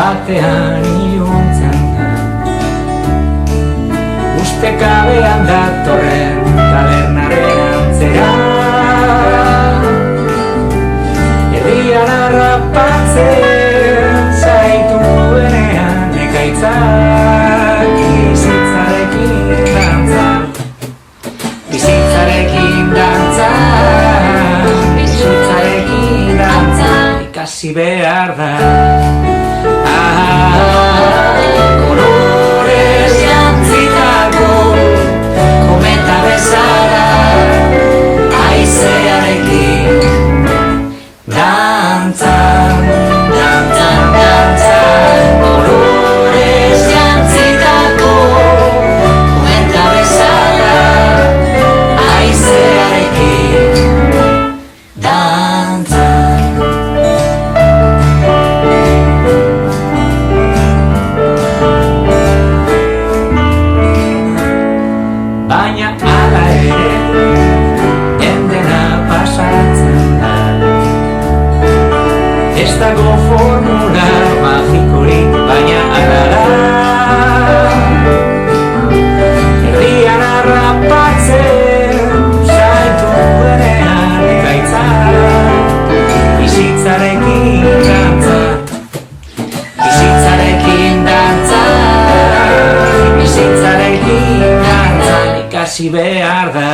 batean iluntzen da. Ustekabean datorren tabernaren antzera, erdian harrapatzen zaituenean ekaitzak bizitzarekin dantzan. Bizitzarekin dantzan, bizitzarekin dantzan, ikasi behar da. Kolorez jantzitako kometa bezala, haizearekin dantzan, dantzan, dantzan. Kolorez jantzitako kometa bezala, haizearekin dantzan. Baina ala ere, endena pasatzen da. Ez dago formula magikorik, baina ala da. Erdian harrapatzen zaituenean ekaitzak, bizitzarekin dantzan, bizitzarekin dantzan, bizitzarekin dantzan, ikasi behar da.